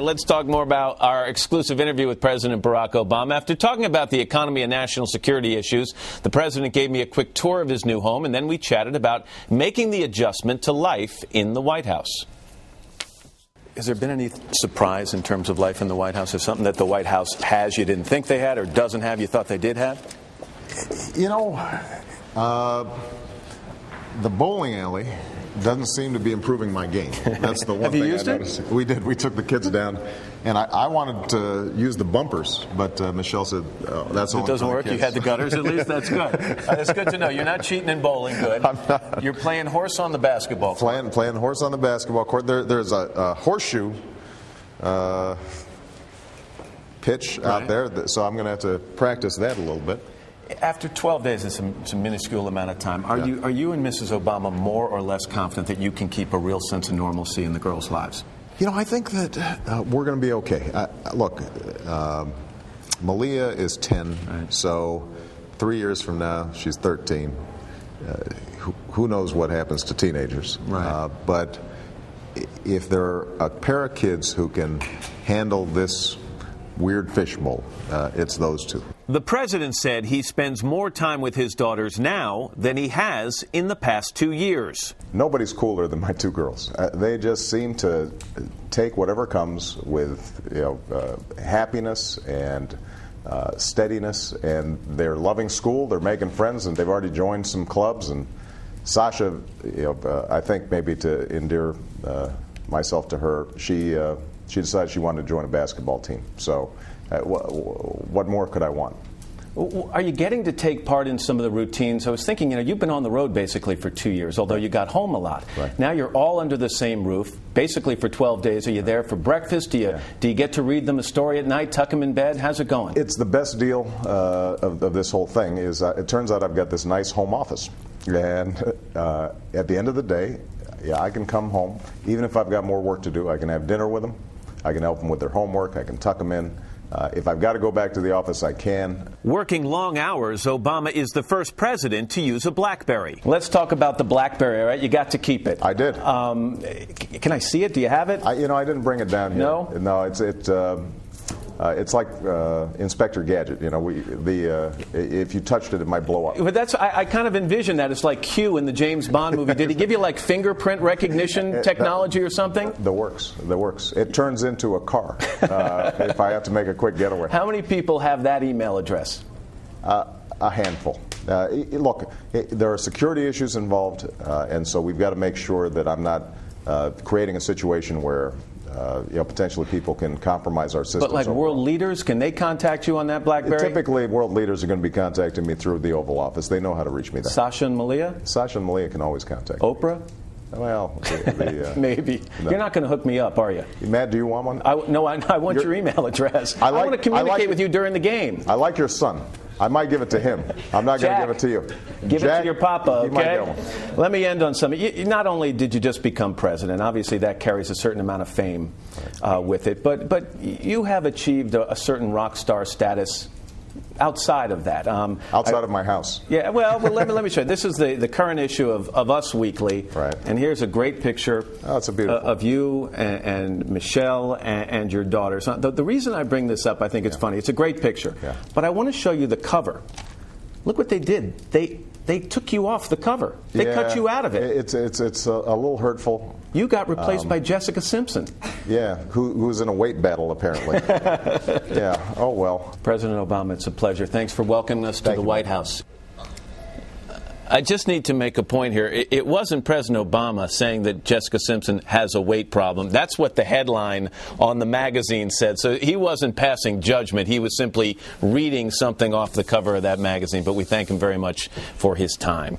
Let's talk more about our exclusive interview with President Barack Obama. After talking about the economy and national security issues, the president gave me a quick tour of his new home, and then we chatted about making the adjustment to life in the White House. Has there been any surprise in terms of life in the White House? Is something that the White House has you didn't think they had or doesn't have you thought they did have? You know, the bowling alley doesn't seem to be improving my game. That's the one Have you thing used I it? noticed. We did. We took the kids down, and I wanted to use the bumpers, but Michelle said, that's all. It doesn't work? You had the gutters at least? That's good. That's good to know. You're not cheating in bowling good. I'm not. You're playing horse on the basketball court. Playing horse on the basketball court. There's a horseshoe pitch out there, so I'm going to have to practice that a little bit. After 12 days, it's a minuscule amount of time. Are you and Mrs. Obama more or less confident that you can keep a real sense of normalcy in the girls' lives? You know, I think that we're going to be okay. Look, Malia is 10, right. So 3 years from now, she's 13. Who knows what happens to teenagers? Right. But if there are a pair of kids who can handle this weird fishbowl, it's those two. The president said he spends more time with his daughters now than he has in the past 2 years. Nobody's cooler than my two girls. They just seem to take whatever comes with, happiness and steadiness, and they're loving school. They're making friends, and they've already joined some clubs. And Sasha, I think maybe to endear myself to her, she decided she wanted to join a basketball team. So what more could I want? Are you getting to take part in some of the routines? I was thinking, you've been on the road basically for 2 years, although you got home a lot. Right. Now you're all under the same roof, basically for 12 days. Are you there for breakfast? Do you get to read them a story at night, tuck them in bed? How's it going? It's the best deal of this whole thing is it turns out I've got this nice home office. And at the end of the day, I can come home. Even if I've got more work to do, I can have dinner with them. I can help them with their homework. I can tuck them in. If I've got to go back to the office, I can. Working long hours, Obama is the first president to use a BlackBerry. Let's talk about the BlackBerry, all right? You got to keep it. I did. Can I see it? Do you have it? I didn't bring it down here. No? No, it's like Inspector Gadget. If you touched it, it might blow up. But I kind of envision that. It's like Q in the James Bond movie. Did he give you like fingerprint recognition technology or something? That works. It turns into a car if I have to make a quick getaway. How many people have that email address? A handful. Look, there are security issues involved, and so we've got to make sure that I'm not creating a situation where potentially people can compromise our systems. But like world leaders, can they contact you on that BlackBerry? Typically, world leaders are going to be contacting me through the Oval Office. They know how to reach me there. Sasha and Malia? Sasha and Malia can always contact me. Oprah? Well, maybe. No. You're not going to hook me up, are you? Matt, do you want one? I want your email address. I want to communicate with you during the game. I like your son. I might give it to him. I'm not going to give it to you. Give Jack, it to your papa, okay? You might get one. Let me end on something. Not only did you just become president, obviously that carries a certain amount of fame with it, but you have achieved a certain rock star status outside of that. Outside of my house. Yeah, well let me show you. This is the current issue of Us Weekly. Right. And here's a great picture of you and Michelle and your daughters. The reason I bring this up, I think it's funny. It's a great picture. Yeah. But I want to show you the cover. Look what they did. They took you off the cover. They cut you out of it. It's a little hurtful. You got replaced by Jessica Simpson. Yeah, who's in a weight battle, apparently. Yeah, oh well. President Obama, it's a pleasure. Thanks for welcoming us to the White House. I just need to make a point here. It wasn't President Obama saying that Jessica Simpson has a weight problem. That's what the headline on the magazine said. So he wasn't passing judgment. He was simply reading something off the cover of that magazine. But we thank him very much for his time.